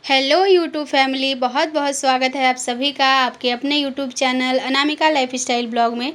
Hello YouTube family, बहुत बहुत स्वागत है आप सभी का आपके अपने YouTube channel Anamika lifestyle blog में।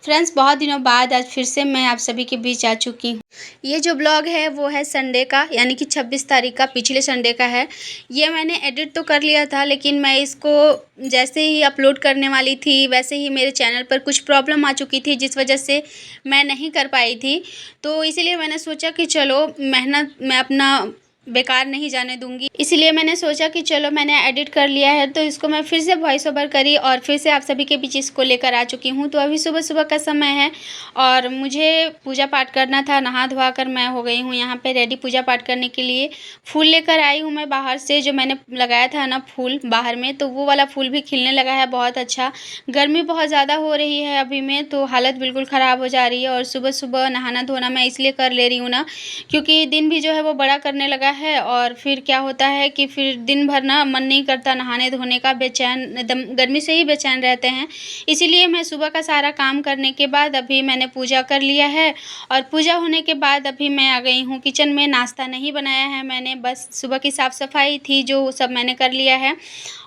फ्रेंड्स, बहुत दिनों बाद आज फिर से मैं आप सभी के बीच आ चुकी हूँ। ये जो ब्लॉग है वो है संडे का, यानी कि 26 तारीख का, पिछले संडे का है। ये मैंने एडिट तो कर लिया था, लेकिन मैं इसको जैसे ही अपलोड करने वाली थी वैसे ही मेरे चैनल पर कुछ प्रॉब्लम आ चुकी थी, जिस वजह से मैं नहीं कर पाई थी। तो इसीलिए मैंने सोचा कि चलो, मेहनत मैं अपना बेकार नहीं जाने दूंगी। इसलिए मैंने सोचा कि चलो, मैंने एडिट कर लिया है तो इसको मैं फिर से वॉइस ओवर करी और फिर से आप सभी के बीच इसको लेकर आ चुकी हूँ। तो अभी सुबह सुबह का समय है और मुझे पूजा पाठ करना था। नहा धोवा कर मैं हो गई हूँ यहाँ पे रेडी पूजा पाठ करने के लिए। फूल लेकर आई हूँ मैं बाहर से, जो मैंने लगाया था ना फूल बाहर में, तो वो वाला फूल भी खिलने लगा है बहुत अच्छा। गर्मी बहुत ज़्यादा हो रही है अभी में, तो हालत बिल्कुल ख़राब हो जा रही है। और सुबह सुबह नहाना धोना मैं इसलिए कर ले रही हूँ ना, क्योंकि दिन भी जो है वो बड़ा करने लगा है और फिर क्या होता है कि फिर दिन भर ना मन नहीं करता नहाने धोने का, बेचैन एकदम गर्मी से ही बेचैन रहते हैं। इसीलिए मैं सुबह का सारा काम करने के बाद अभी मैंने पूजा कर लिया है और पूजा होने के बाद अभी मैं आ गई हूँ किचन में। नाश्ता नहीं बनाया है मैंने, बस सुबह की साफ़ सफाई थी जो सब मैंने कर लिया है।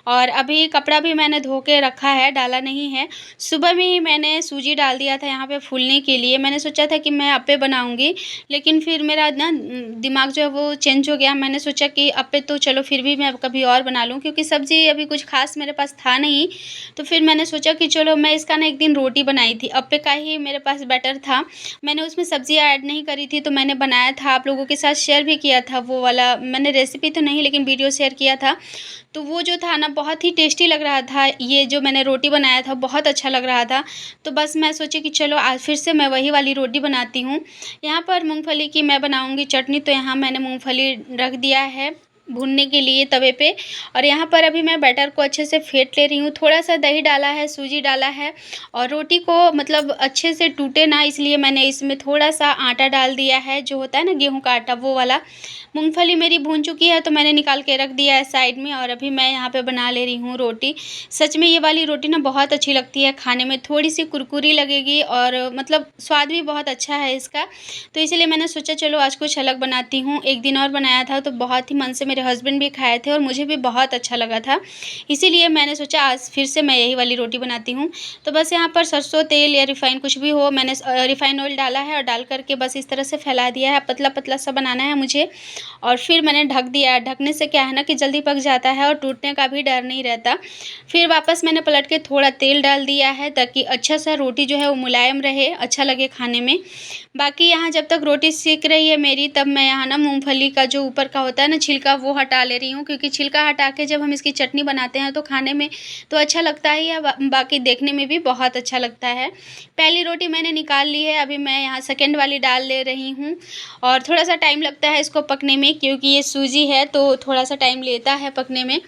और अभी कपड़ा भी मैंने धो के रखा है, डाला नहीं है। सुबह में ही मैंने सूजी डाल दिया था यहाँ पे फूलने के लिए। मैंने सोचा था कि मैं अप्पे बनाऊँगी, लेकिन फिर मेरा ना दिमाग जो है वो चेंज हो गया। मैंने सोचा कि अप्पे तो चलो फिर भी मैं कभी और बना लूँ, क्योंकि सब्ज़ी अभी कुछ ख़ास मेरे पास था नहीं। तो फिर मैंने सोचा कि चलो, मैं इसका ना एक दिन रोटी बनाई थी, अप्पे का ही मेरे पास बैटर था। मैंने उसमें सब्ज़ियाँ ऐड नहीं करी थी, तो मैंने बनाया था, आप लोगों के साथ शेयर भी किया था। वो वाला मैंने रेसिपी तो नहीं, लेकिन वीडियो शेयर किया था। तो वो जो था ना बहुत ही टेस्टी लग रहा था। ये जो मैंने रोटी बनाया था बहुत अच्छा लग रहा था। तो बस मैं सोची कि चलो आज फिर से मैं वही वाली रोटी बनाती हूँ। यहाँ पर मूंगफली की मैं बनाऊँगी चटनी, तो यहाँ मैंने मूंगफली रख दिया है भूनने के लिए तवे पे। और यहाँ पर अभी मैं बैटर को अच्छे से फेंट ले रही हूँ। थोड़ा-सा दही डाला है, सूजी डाला है और रोटी को मतलब अच्छे से टूटे ना, इसलिए मैंने इसमें थोड़ा-सा आटा डाल दिया है, जो होता है ना गेहूँ का आटा, वो वाला। मूँगफली मेरी भून चुकी है तो मैंने निकाल के रख दिया है साइड में और अभी मैं यहाँ पे बना ले रही हूँ रोटी। सच में ये वाली रोटी ना बहुत अच्छी लगती है खाने में, थोड़ी-सी कुरकुरी लगेगी और मतलब स्वाद भी बहुत अच्छा है इसका। तो इसीलिए मैंने सोचा चलो आज कुछ अलग बनाती हूँ। एक दिन और बनाया था तो बहुत ही मन से मेरे हस्बैंड भी खाए थे और मुझे भी बहुत अच्छा लगा था। इसीलिए मैंने सोचा आज फिर से मैं यही वाली रोटी बनाती हूँ। तो बस यहाँ पर सरसों तेल या रिफ़ाइन कुछ भी हो, मैंने रिफ़ाइन ऑयल डाला है और डाल कर के बस इस तरह से फैला दिया है। पतला-पतला सा बनाना है मुझे और फिर मैंने ढक दिया। ढकने से क्या है ना कि जल्दी पक जाता है और टूटने का भी डर नहीं रहता। फिर वापस मैंने पलट के थोड़ा तेल डाल दिया है ताकि अच्छा सा रोटी जो है वो मुलायम रहे, अच्छा लगे खाने में। बाकी यहाँ जब तक रोटी सेक रही है मेरी, तब मैं यहाँ ना मूँगफली का जो ऊपर का होता है ना छिलका, वो हटा ले रही हूँ, क्योंकि छिलका हटा के जब हम इसकी चटनी बनाते हैं तो खाने में तो अच्छा लगता ही है, बाकी देखने में भी बहुत अच्छा लगता है। पहली रोटी मैंने निकाल ली है, अभी मैं यहाँ सेकंड वाली डाल ले रही हूँ और थोड़ा-सा टाइम लगता है इसको पकने में, क्योंकि ये सूजी है तो थोड़ा-सा टाइम लेता है पकने में।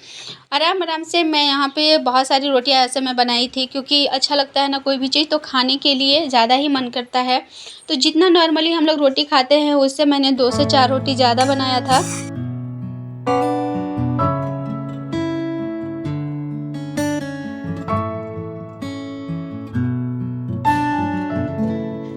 आराम-आराम से मैं यहाँ पे बहुत सारी रोटियाँ ऐसे मैं बनाई थी, क्योंकि अच्छा लगता है ना कोई भी चीज़, तो खाने के लिए ज़्यादा ही मन करता है। तो जितना नॉर्मली हम लोग रोटी खाते हैं उससे मैंने 2 से 4 रोटी ज़्यादा बनाया था।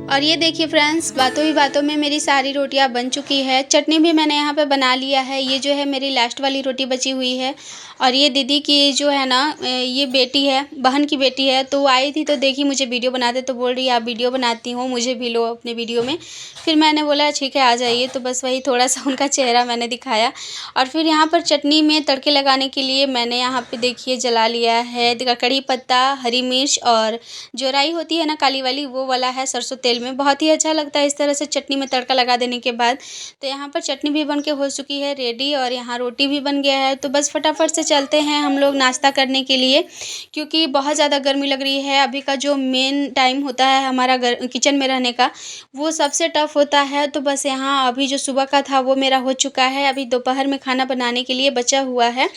और ये देखिए फ्रेंड्स, बातों ही बातों में मेरी सारी रोटियां बन चुकी है। चटनी भी मैंने यहाँ पे बना लिया है। ये जो है मेरी लास्ट वाली रोटी बची हुई है। और ये दीदी की जो है ना, ये बेटी है, बहन की बेटी है, तो वो आई थी तो देखी मुझे वीडियो बनाते, तो बोल रही है आप वीडियो बनाती हो, मुझे भी लो अपने वीडियो में। फिर मैंने बोला ठीक है आ जाइए, तो बस वही थोड़ा सा उनका चेहरा मैंने दिखाया। और फिर यहाँ पर चटनी में तड़के लगाने के लिए मैंने यहाँ पे देखिए जला लिया है कड़ी पत्ता, हरी मिर्च और जो राई होती है ना काली वाली, वो वाला है सरसों तेल में। बहुत ही अच्छा लगता है इस तरह से चटनी में तड़का लगा देने के बाद। तो यहाँ पर चटनी भी बन के हो चुकी है रेडी और यहाँ रोटी भी बन गया है। तो बस फटाफट से चलते हैं हम लोग नाश्ता करने के लिए, क्योंकि बहुत ज़्यादा गर्मी लग रही है। अभी का जो मेन टाइम होता है हमारा किचन में रहने का, वो सबसे टफ होता है। तो बस यहाँ अभी जो सुबह का था वो मेरा हो चुका है, अभी दोपहर में खाना बनाने के लिए बचा हुआ है।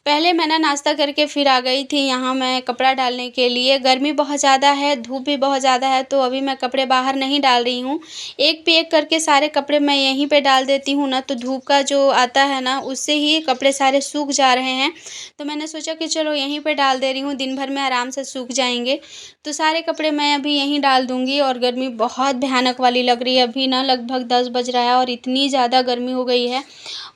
पहले मैं ना नाश्ता करके फिर आ गई थी यहाँ मैं कपड़ा डालने के लिए। गर्मी बहुत ज़्यादा है, धूप भी बहुत ज़्यादा है, तो अभी मैं कपड़े बाहर नहीं डाल रही हूँ। एक पे एक करके सारे कपड़े मैं यहीं पे डाल देती हूँ ना, तो धूप का जो आता है ना, उससे ही कपड़े सारे सूख जा रहे हैं। तो मैंने सोचा कि चलो यहीं पे डाल दे रही हूँ, दिन भर में आराम से सूख जाएँगे। तो सारे कपड़े मैं अभी यहीं डाल दूँगी और गर्मी बहुत भयानक वाली लग रही है। अभी ना लगभग 10 बज रहा है और इतनी ज़्यादा गर्मी हो गई है।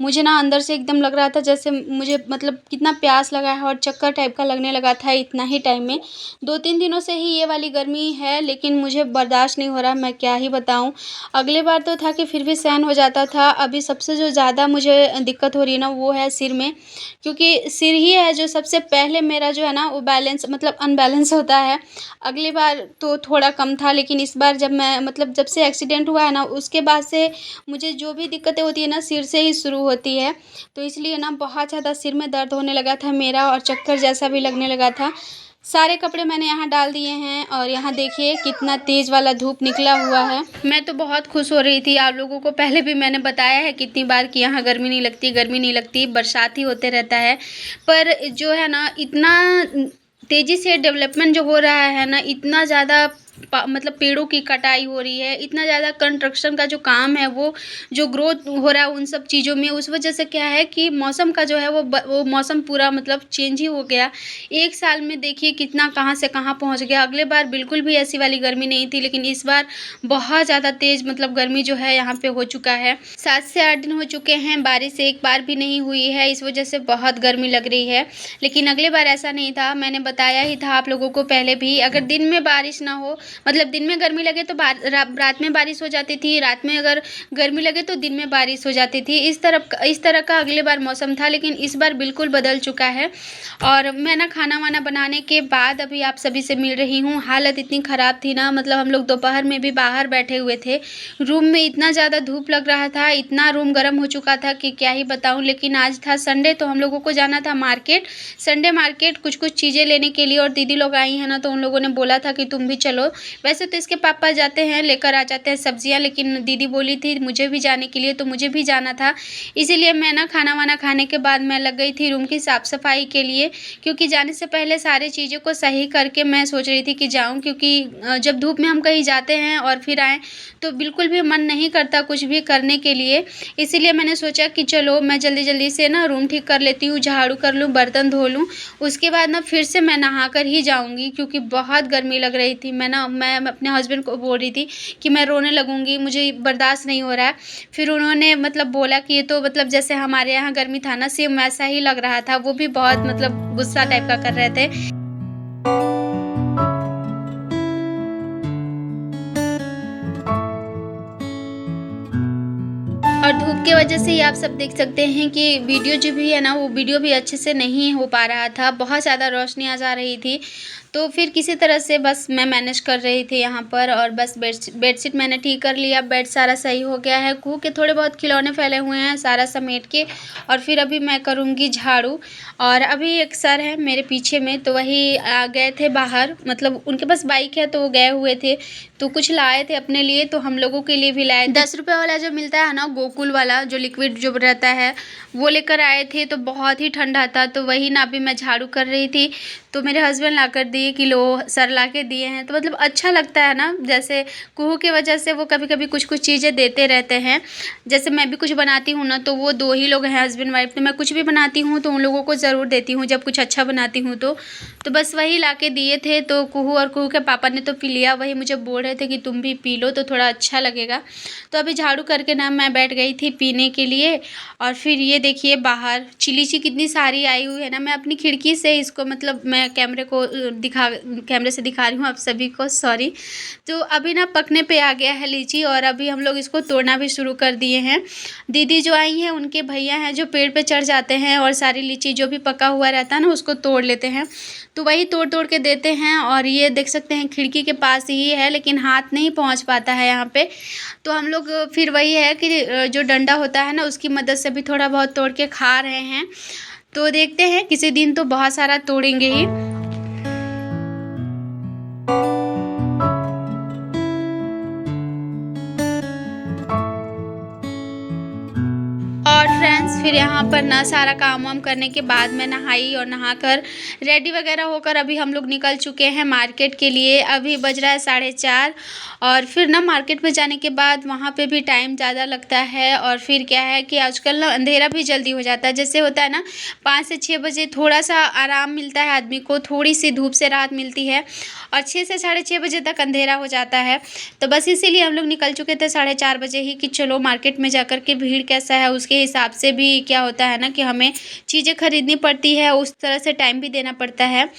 मुझे ना अंदर से एकदम लग रहा था जैसे मुझे मतलब कितना प्यास लगा है और चक्कर टाइप का लगने लगा था इतना ही टाइम में। 2-3 दिनों से ही ये वाली गर्मी है, लेकिन मुझे बर्दाश्त नहीं हो रहा, मैं क्या ही बताऊँ। अगली बार तो था कि फिर भी सहन हो जाता था, अभी सबसे जो ज़्यादा मुझे दिक्कत हो रही है ना, वो है सिर में। क्योंकि सिर ही है जो सबसे पहले मेरा जो है ना वो बैलेंस मतलब अनबैलेंस होता है। अगली बार तो थोड़ा कम था, लेकिन इस बार जब मैं मतलब जब से एक्सीडेंट हुआ है ना, उसके बाद से मुझे जो भी दिक्कतें होती है ना, सिर से ही शुरू होती है। तो इसलिए ना बहुत ज़्यादा सिर में दर्द होने लगा था मेरा और चक्कर जैसा भी लगने लगा था। सारे कपड़े मैंने यहाँ डाल दिए हैं और यहाँ देखिए कितना तेज़ वाला धूप निकला हुआ है। मैं तो बहुत खुश हो रही थी, आप लोगों को पहले भी मैंने बताया है कितनी बार कि यहाँ गर्मी नहीं लगती, गर्मी नहीं लगती, बरसात ही होते रहता है। पर जो है ना इतना तेज़ी से डेवलपमेंट जो हो रहा है ना, इतना ज़्यादा मतलब पेड़ों की कटाई हो रही है, इतना ज़्यादा कंस्ट्रक्शन का जो काम है वो जो ग्रोथ हो रहा है उन सब चीज़ों में, उस वजह से क्या है कि मौसम का जो है वो मौसम पूरा मतलब चेंज ही हो गया। एक साल में देखिए कितना कहाँ से कहाँ पहुँच गया। अगले बार बिल्कुल भी ऐसी वाली गर्मी नहीं थी, लेकिन इस बार बहुत ज़्यादा तेज़ मतलब गर्मी जो है यहाँ पे हो चुका है। 7 से 8 दिन हो चुके हैं, बारिश एक बार भी नहीं हुई है, इस वजह से बहुत गर्मी लग रही है। लेकिन अगली बार ऐसा नहीं था, मैंने बताया ही था आप लोगों को पहले भी, अगर दिन में बारिश ना हो मतलब दिन में गर्मी लगे तो रात में बारिश हो जाती थी, रात में अगर गर्मी लगे तो दिन में बारिश हो जाती थी। इस तरह का अगले बार मौसम था, लेकिन इस बार बिल्कुल बदल चुका है। और मैं ना खाना वाना बनाने के बाद अभी आप सभी से मिल रही हूँ। हालत इतनी ख़राब थी ना, मतलब हम लोग दोपहर में भी बाहर बैठे हुए थे, रूम में इतना ज़्यादा धूप लग रहा था, इतना रूम गर्म हो चुका था कि क्या ही बताऊँ। लेकिन आज था संडे, तो हम लोगों को जाना था मार्केट, संडे मार्केट कुछ चीज़ें लेने के लिए, और दीदी लोग आई हैं ना, तो उन लोगों ने बोला था कि तुम भी चलो। वैसे तो इसके पापा जाते हैं, लेकर आ जाते हैं सब्जियां, लेकिन दीदी बोली थी मुझे भी जाने के लिए, तो मुझे भी जाना था। इसीलिए मैं ना खाना वाना खाने के बाद मैं लग गई थी रूम की साफ़ सफाई के लिए, क्योंकि जाने से पहले सारी चीज़ों को सही करके मैं सोच रही थी कि जाऊँ, क्योंकि जब धूप में हम कहीं जाते हैं और फिर आएँ तो बिल्कुल भी मन नहीं करता कुछ भी करने के लिए। इसीलिए मैंने सोचा कि चलो मैं जल्दी जल्दी से ना रूम ठीक कर लेती हूँ, झाड़ू कर लूँ, बर्तन धो लूँ, उसके बाद ना फिर से मैं नहा कर ही जाऊँगी, क्योंकि बहुत गर्मी लग रही थी। मैं अपने हस्बैंड को बोल रही थी कि मैं रोने लगूँगी, मुझे बर्दाश्त नहीं हो रहा है। फिर उन्होंने मतलब बोला कि ये तो मतलब जैसे हमारे यहाँ गर्मी था ना, सेम वैसा ही लग रहा था। वो भी बहुत मतलब गुस्सा टाइप का कर रहे थे। और धूप की वजह से ही आप सब देख सकते हैं कि वीडियो जो भी है ना, वो वीडियो भी अच्छे से नहीं हो पा रहा था, बहुत ज़्यादा रोशनी आ जा रही थी। तो फिर किसी तरह से बस मैं मैनेज कर रही थी यहाँ पर, और बस बेडशीट मैंने ठीक कर लिया, बेड सारा सही हो गया है। कुहू के थोड़े बहुत खिलौने फैले हुए हैं, सारा समेट के, और फिर अभी मैं करूँगी झाड़ू। और अभी एक सर है मेरे पीछे में, तो वही गए थे बाहर, मतलब उनके पास बाइक है तो वो गए हुए थे, तो कुछ लाए थे अपने लिए, तो हम लोगों के लिए भी लाए। 10 रुपये वाला जो मिलता है ना, गोकुल वाला जो लिक्विड जो रहता है, वो लेकर आए थे, तो बहुत ही ठंडा था, तो वही ना अभी मैं झाड़ू कर रही थी, तो मेरे हस्बैंड ला कर दिए कि लो सर ला के दिए हैं। तो मतलब अच्छा लगता है ना, जैसे कुहू की वजह से वो कभी कभी कुछ चीज़ें देते रहते हैं। जैसे मैं भी कुछ बनाती हूँ ना, तो वो 2 ही लोग हैं हस्बैंड वाइफ, तो मैं कुछ भी बनाती हूँ तो उन लोगों को ज़रूर देती हूँ जब कुछ अच्छा बनाती हूँ तो बस वही ला के दिए थे। तो कुहू और कुहू के पापा ने तो पी लिया, वही मुझे बोल रहे थे कि तुम भी पी लो तो थोड़ा अच्छा लगेगा। तो अभी झाड़ू करके ना मैं बैठ गई थी पीने के लिए। और फिर ये देखिए बाहर चिलीची कितनी सारी आई हुई है ना, मैं अपनी खिड़की से इसको मतलब मैं कैमरे से दिखा रही हूँ आप सभी को, सॉरी। तो अभी ना पकने पे आ गया है लीची, और अभी हम लोग इसको तोड़ना भी शुरू कर दिए हैं। दीदी जो आई हैं उनके भैया हैं जो पेड़ पे चढ़ जाते हैं और सारी लीची जो भी पका हुआ रहता है ना उसको तोड़ लेते हैं, तो वही तोड़ तोड़ के देते हैं। और ये देख सकते हैं खिड़की के पास ही है, लेकिन हाथ नहीं पहुंच पाता है यहाँ पे, तो हम लोग फिर वही है कि जो डंडा होता है ना उसकी मदद से भी थोड़ा बहुत तोड़ के खा रहे हैं। तो देखते हैं किसी दिन तो बहुत सारा तोड़ेंगे ही। और फ्रेंड्स फिर यहाँ पर ना सारा काम वाम करने के बाद मैं नहाई और नहाकर रेडी वगैरह होकर अभी हम लोग निकल चुके हैं मार्केट के लिए। अभी बज रहा है 4:30 और फिर ना मार्केट में जाने के बाद वहाँ पे भी टाइम ज़्यादा लगता है। और फिर क्या है कि आजकल ना अंधेरा भी जल्दी हो जाता है। जैसे होता है ना 5 से 6 बजे थोड़ा सा आराम मिलता है आदमी को, थोड़ी सी धूप से राहत मिलती है और 6 से 6:30 बजे तक अंधेरा हो जाता है। तो बस इसीलिए हम लोग निकल चुके थे 4:30 बजे ही कि चलो मार्केट में जाकर के भीड़ कैसा है उसके हिसाब से भी क्या होता है ना कि हमें चीज़ें खरीदनी पड़ती है, उस तरह से टाइम भी देना पड़ता है।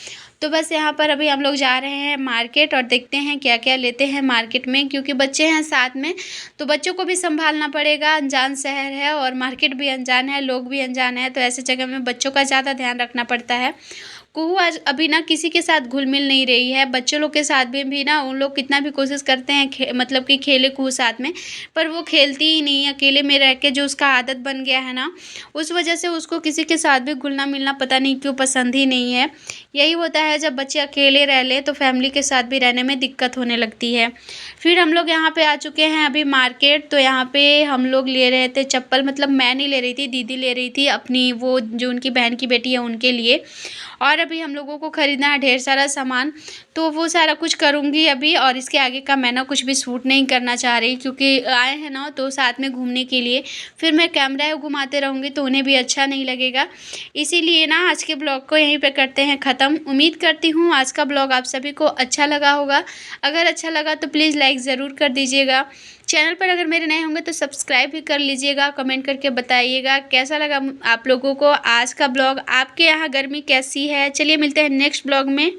तो बस यहाँ पर अभी हम लोग जा रहे हैं मार्केट और देखते हैं क्या क्या लेते हैं मार्केट में, क्योंकि बच्चे हैं साथ में तो बच्चों को भी संभालना पड़ेगा। अनजान शहर है और मार्केट भी अनजान है, लोग भी अनजान है, तो ऐसे जगह में बच्चों का ज़्यादा ध्यान रखना पड़ता है। कुहू आज अभी ना किसी के साथ घुल मिल नहीं रही है। बच्चों लोग के साथ भी ना उन लोग कितना भी कोशिश करते हैं मतलब कि खेले कुहू साथ में, पर वो खेलती ही नहीं। अकेले में रह के जो उसका आदत बन गया है ना, उस वजह से उसको किसी के साथ भी घुलना मिलना पता नहीं क्यों पसंद ही नहीं है। यही होता है जब बच्चे अकेले रह ले तो फैमिली के साथ भी रहने में दिक्कत होने लगती है। फिर हम लोग यहाँ पे आ चुके हैं अभी मार्केट। तो यहाँ पे हम लोग ले रहे थे चप्पल, मतलब मैं नहीं ले रही थी, दीदी ले रही थी अपनी, वो जो उनकी बहन की बेटी है उनके लिए। और अभी हम लोगों को ख़रीदना है ढेर सारा सामान, तो वो सारा कुछ करूँगी अभी। और इसके आगे का मैं ना कुछ भी शूट नहीं करना चाह रही, क्योंकि आए हैं ना तो साथ में घूमने के लिए, फिर मैं कैमरा घुमाते रहूँगी तो उन्हें भी अच्छा नहीं लगेगा। इसीलिए ना आज के ब्लॉग को यहीं पे करते हैं ख़त्म। उम्मीद करती हूँ आज का ब्लॉग आप सभी को अच्छा लगा होगा। अगर अच्छा लगा तो प्लीज़ लाइक ज़रूर कर दीजिएगा। चैनल पर अगर मेरे नए होंगे तो सब्सक्राइब भी कर लीजिएगा। कमेंट करके बताइएगा कैसा लगा आप लोगों को आज का ब्लॉग। आपके यहाँ गर्मी कैसी है? चलिए मिलते हैं नेक्स्ट ब्लॉग में।